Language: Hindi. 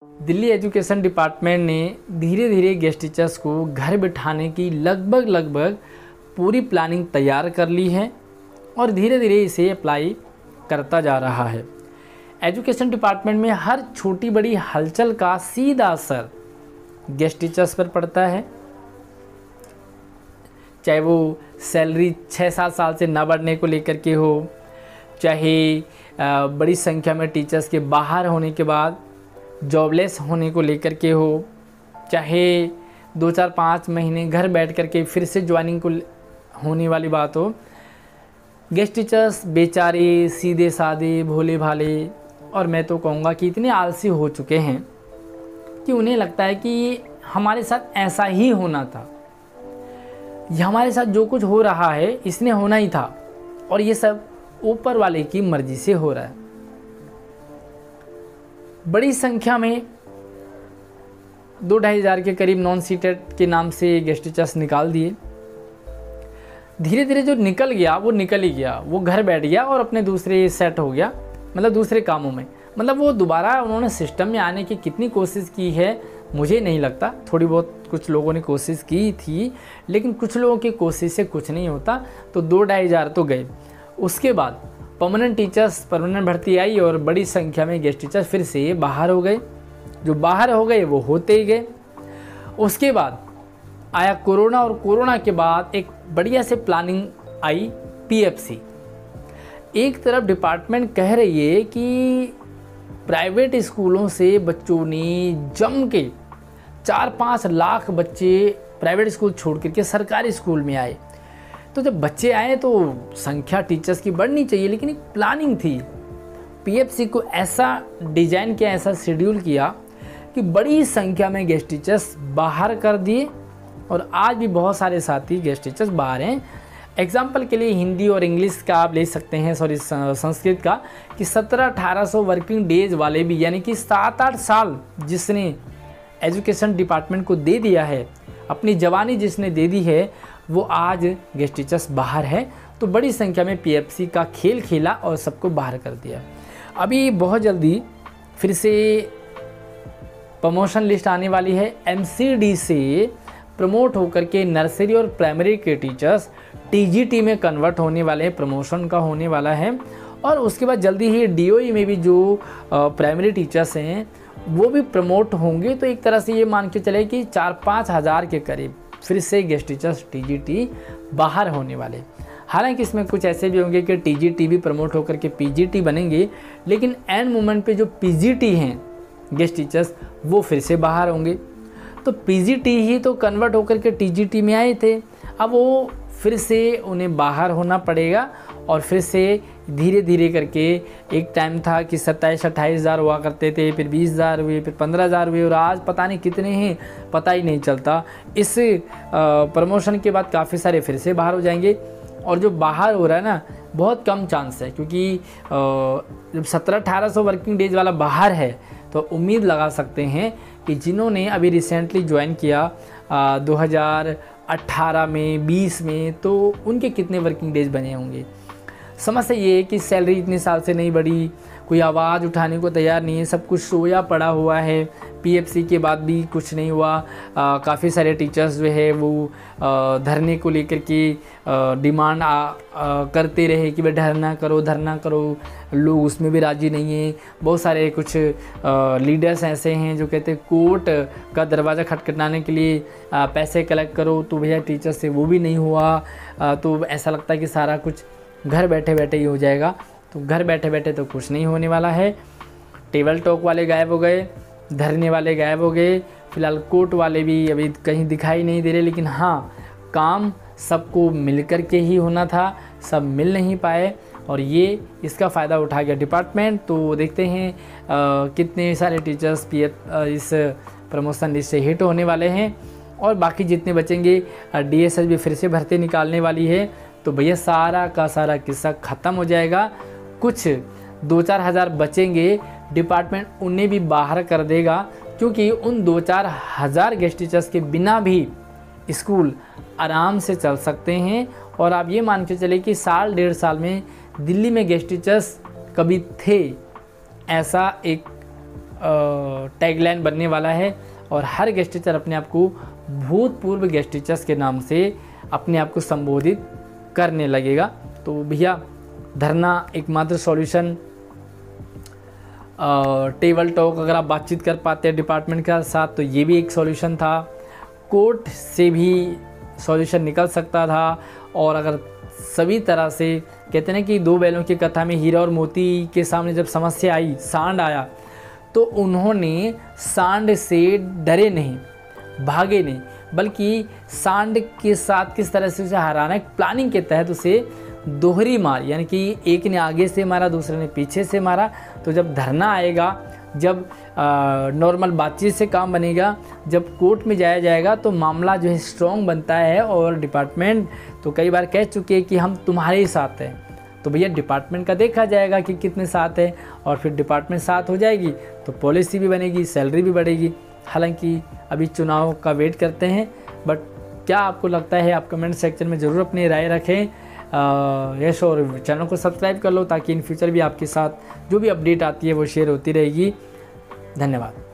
दिल्ली एजुकेशन डिपार्टमेंट ने धीरे धीरे गेस्ट टीचर्स को घर बिठाने की लगभग पूरी प्लानिंग तैयार कर ली है और धीरे धीरे इसे अप्लाई करता जा रहा है। एजुकेशन डिपार्टमेंट में हर छोटी बड़ी हलचल का सीधा असर गेस्ट टीचर्स पर पड़ता है, चाहे वो सैलरी 6-7 साल से न बढ़ने को लेकर के हो, चाहे बड़ी संख्या में टीचर्स के बाहर होने के बाद जॉबलेस होने को लेकर के हो, चाहे 2-4-5 महीने घर बैठ कर के फिर से ज्वाइनिंग को होने वाली बात हो। गेस्ट टीचर्स बेचारे सीधे साधे भोले भाले और मैं तो कहूँगा कि इतने आलसी हो चुके हैं कि उन्हें लगता है कि हमारे साथ ऐसा ही होना था, हमारे साथ जो कुछ हो रहा है इसने होना ही था और ये सब ऊपर वाले की मर्जी से हो रहा है। बड़ी संख्या में 2-2.5 हज़ार के करीब नॉन सीटेड के नाम से गेस्ट टीचर्स निकाल दिए। धीरे धीरे जो निकल गया वो निकल ही गया, वो घर बैठ गया और अपने दूसरे सेट हो गया, मतलब दूसरे कामों में। मतलब वो दोबारा उन्होंने सिस्टम में आने की कितनी कोशिश की है मुझे नहीं लगता। थोड़ी बहुत कुछ लोगों ने कोशिश की थी, लेकिन कुछ लोगों की कोशिश से कुछ नहीं होता, तो 2-2.5 हज़ार तो गए। उसके बाद परमानेंट भर्ती आई और बड़ी संख्या में गेस्ट टीचर्स फिर से बाहर हो गए। जो बाहर हो गए वो होते ही गए। उसके बाद आया कोरोना और कोरोना के बाद एक बढ़िया से प्लानिंग आई पीएफसी। एक तरफ डिपार्टमेंट कह रही है कि प्राइवेट स्कूलों से बच्चों ने जम के 4-5 लाख बच्चे प्राइवेट स्कूल छोड़ करके सरकारी स्कूल में आए। तो जब बच्चे आए तो संख्या टीचर्स की बढ़नी चाहिए, लेकिन एक प्लानिंग थी। पीएफसी को ऐसा डिजाइन किया, ऐसा शेड्यूल किया कि बड़ी संख्या में गेस्ट टीचर्स बाहर कर दिए और आज भी बहुत सारे साथी गेस्ट टीचर्स बाहर हैं। एग्जाम्पल के लिए हिंदी और इंग्लिश का आप ले सकते हैं, संस्कृत का, कि 1700-1800 वर्किंग डेज वाले भी, यानी कि 7-8 साल जिसने एजुकेशन डिपार्टमेंट को दे दिया है, अपनी जवानी जिसने दे दी है, वो आज गेस्ट टीचर्स बाहर है। तो बड़ी संख्या में पीएफसी का खेल खेला और सबको बाहर कर दिया। अभी बहुत जल्दी फिर से प्रमोशन लिस्ट आने वाली है। एमसीडी से प्रमोट होकर के नर्सरी और प्राइमरी के टीचर्स टीजीटी में कन्वर्ट होने वाले हैं, प्रमोशन का होने वाला है। और उसके बाद जल्दी ही डीओई में भी जो प्राइमरी टीचर्स हैं वो भी प्रमोट होंगे। तो एक तरह से ये मान के चले कि 4-5 हज़ार के करीब फिर से गेस्ट टीचर्स टीजीटी बाहर होने वाले। हालांकि इसमें कुछ ऐसे भी होंगे कि टीजीटी भी प्रमोट होकर के पीजीटी बनेंगे, लेकिन एंड मोमेंट पे जो पीजीटी हैं गेस्ट टीचर्स वो फिर से बाहर होंगे। तो पीजीटी ही तो कन्वर्ट होकर के टीजीटी में आए थे, अब वो फिर से उन्हें बाहर होना पड़ेगा और फिर से धीरे धीरे करके एक टाइम था कि 27-28 हज़ार हुआ करते थे, फिर 20 हज़ार हुए, फिर 15 हज़ार हुए और आज पता नहीं कितने हैं, पता ही नहीं चलता। इस प्रमोशन के बाद काफ़ी सारे फिर से बाहर हो जाएंगे और जो बाहर हो रहा है ना, बहुत कम चांस है, क्योंकि जब 1700-1800 वर्किंग डेज वाला बाहर है तो उम्मीद लगा सकते हैं कि जिन्होंने अभी रिसेंटली ज्वाइन किया 2018 में 20 में, तो उनके कितने वर्किंग डेज बने होंगे। समस्या ये है कि सैलरी इतने साल से नहीं बढ़ी, कोई आवाज़ उठाने को तैयार नहीं है, सब कुछ सोया पड़ा हुआ है। पीएफसी के बाद भी कुछ नहीं हुआ। काफ़ी सारे टीचर्स जो है वो धरने को लेकर के डिमांड करते रहे कि भाई धरना करो, लोग उसमें भी राज़ी नहीं हैं। बहुत सारे कुछ लीडर्स ऐसे हैं जो कहते हैं कोर्ट का दरवाज़ा खटखटाने के लिए पैसे कलेक्ट करो, तो भैया टीचर से वो भी नहीं हुआ। तो ऐसा लगता है कि सारा कुछ घर बैठे बैठे ही हो जाएगा, तो घर बैठे बैठे तो कुछ नहीं होने वाला है। टेबल टॉक वाले गायब हो गए, धरने वाले गायब हो गए, फिलहाल कोर्ट वाले भी अभी कहीं दिखाई नहीं दे रहे। लेकिन हाँ, काम सबको मिलकर के ही होना था, सब मिल नहीं पाए और ये इसका फ़ायदा उठा गया डिपार्टमेंट। तो देखते हैं कितने सारे टीचर्स इस प्रमोशन लिस्ट से हिट होने वाले हैं और बाकी जितने बचेंगे। डीएसएस भी फिर से भर्ती निकालने वाली है, तो भैया सारा का सारा किस्सा ख़त्म हो जाएगा। कुछ 2-4 हज़ार बचेंगे, डिपार्टमेंट उन्हें भी बाहर कर देगा, क्योंकि उन 2-4 हज़ार गेस्ट टीचर्स के बिना भी स्कूल आराम से चल सकते हैं। और आप ये मान के चले कि 1-1.5 साल में दिल्ली में गेस्ट टीचर्स कभी थे, ऐसा एक टैगलाइन बनने वाला है और हर गेस्ट टीचर अपने आप को भूतपूर्व गेस्ट टीचर्स के नाम से अपने आप को संबोधित करने लगेगा। तो भैया धरना एकमात्र सॉल्यूशन, टेबल टॉक, अगर आप बातचीत कर पाते हैं डिपार्टमेंट के साथ तो ये भी एक सॉल्यूशन था। कोर्ट से भी सॉल्यूशन निकल सकता था। और अगर सभी तरह से कहते हैं ना कि दो बैलों की कथा में हीरा और मोती के सामने जब समस्या आई, सांड आया, तो उन्होंने सांड से डरे नहीं, भागे नहीं, बल्कि सांड के साथ किस तरह से उसे हराना, एक प्लानिंग के तहत उसे दोहरी मार, यानी कि एक ने आगे से मारा, दूसरे ने पीछे से मारा। तो जब धरना आएगा, जब नॉर्मल बातचीत से काम बनेगा, जब कोर्ट में जाया जाएगा तो मामला जो है स्ट्रॉन्ग बनता है। और डिपार्टमेंट तो कई बार कह चुके हैं कि हम तुम्हारे ही साथ हैं। तो भैया डिपार्टमेंट का देखा जाएगा कि कितने साथ हैं, और फिर डिपार्टमेंट साथ हो जाएगी तो पॉलिसी भी बनेगी, सैलरी भी बढ़ेगी। हालांकि अभी चुनाव का वेट करते हैं, बट क्या आपको लगता है आप कमेंट सेक्शन में ज़रूर अपनी राय रखें। यस, और चैनल को सब्सक्राइब कर लो ताकि इन फ्यूचर भी आपके साथ जो भी अपडेट आती है वो शेयर होती रहेगी। धन्यवाद।